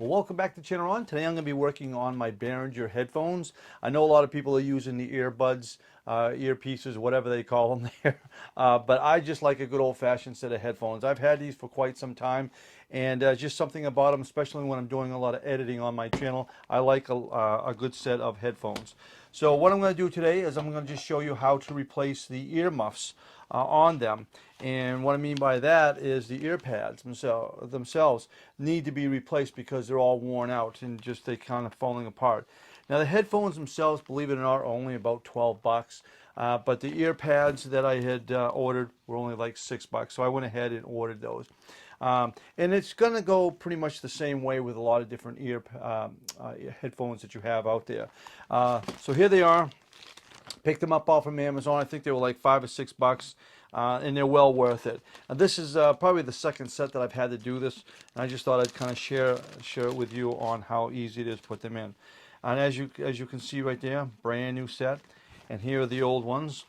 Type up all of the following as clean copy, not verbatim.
Well, welcome back to Channel On. Today I'm going to be working on my Behringer headphones. I know a lot of people are using the earbuds, earpieces, whatever they call them there, but I just like a good old-fashioned set of headphones. I've had these for quite some time, and just something about them, especially when I'm doing a lot of editing on my channel, I like a good set of headphones. So what I'm going to do today is I'm going to just show you how to replace the earmuffs on them. And what I mean by that is the ear pads themselves need to be replaced because they're all worn out and just they kind of falling apart. Now the headphones themselves, believe it or not, are only about 12 bucks. But the ear pads that I had ordered were only like $6, so I went ahead and ordered those. And it's going to go pretty much the same way with a lot of different headphones that you have out there. So here they are. Picked them up off from Amazon. I think they were like $5 or $6, and they're well worth it. And this is probably the second set that I've had to do this, and I just thought I'd kind of share it with you on how easy it is to put them in. And as you can see right there, brand new set. And here are the old ones.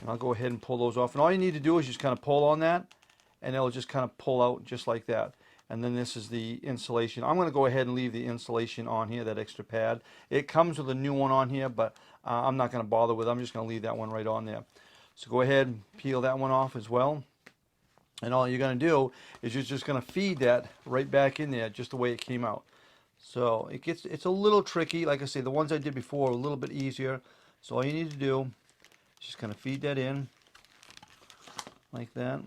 And I'll go ahead and pull those off. And all you need to do is just kind of pull on that, and it'll just kind of pull out just like that. And then this is the insulation. I'm going to go ahead and leave the insulation on here, that extra pad. It comes with a new one on here, but I'm not going to bother with it. I'm just going to leave that one right on there. So go ahead and peel that one off as well. And all you're going to do is you're just going to feed that right back in there just the way it came out. So it's a little tricky. Like I say, the ones I did before are a little bit easier. So all you need to do is just kind of feed that in like that.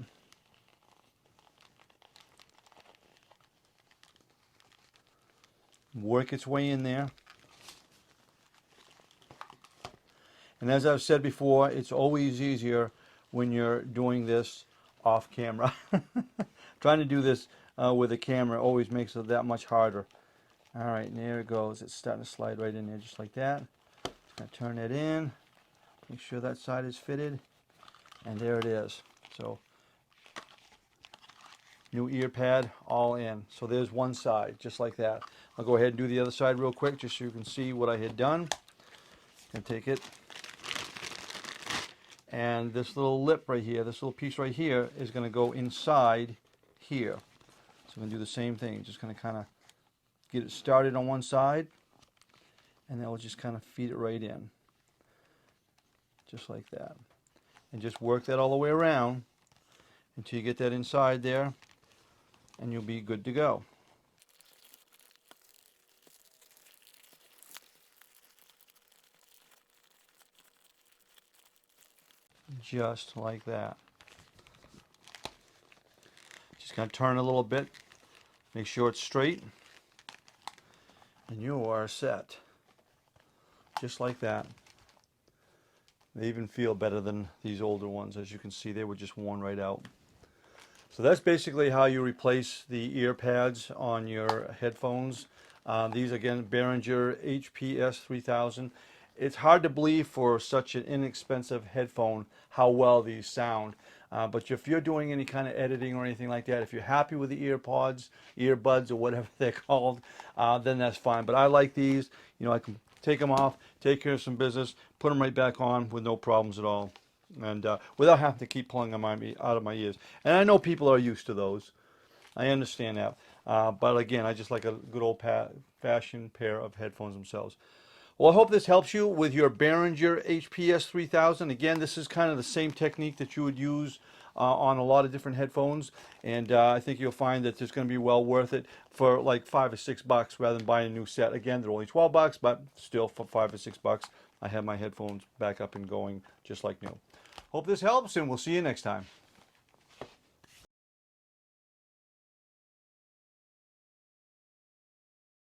Work its way in there. And as I've said before, it's always easier when you're doing this off camera. Trying to do this with a camera always makes it that much harder. All right, and there it goes. It's starting to slide right in there just like that. Just going to turn it in. Make sure that side is fitted. And there it is. So new ear pad all in. So there's one side just like that. I'll go ahead and do the other side real quick just so you can see what I had done. And take it, and this little lip right here, this little piece right here is going to go inside here. So I'm going to do the same thing. Just going to kind of get it started on one side, and then we'll just kind of feed it right in just like that, and just work that all the way around until you get that inside there, and you'll be good to go. Just like that. Just going to turn a little bit, make sure it's straight, and you are set. Just like that. They even feel better than these older ones. As you can see, they were just worn right out. So that's basically how you replace the ear pads on your headphones. These again, Behringer HPS 3000. It's hard to believe for such an inexpensive headphone how well these sound. But if you're doing any kind of editing or anything like that, if you're happy with the earbuds or whatever they're called, then that's fine. But I like these. You know, I can take them off, take care of some business, put them right back on with no problems at all. And without having to keep pulling them out of my ears. And I know people are used to those. I understand that. But again, I just like a good old-fashioned pair of headphones themselves. Well, I hope this helps you with your Behringer HPS 3000. Again, this is kind of the same technique that you would use on a lot of different headphones, and I think you'll find that it's going to be well worth it for like $5 or $6 rather than buying a new set. Again, they're only 12 bucks, but still for $5 or $6, I have my headphones back up and going just like new. Hope this helps, and we'll see you next time.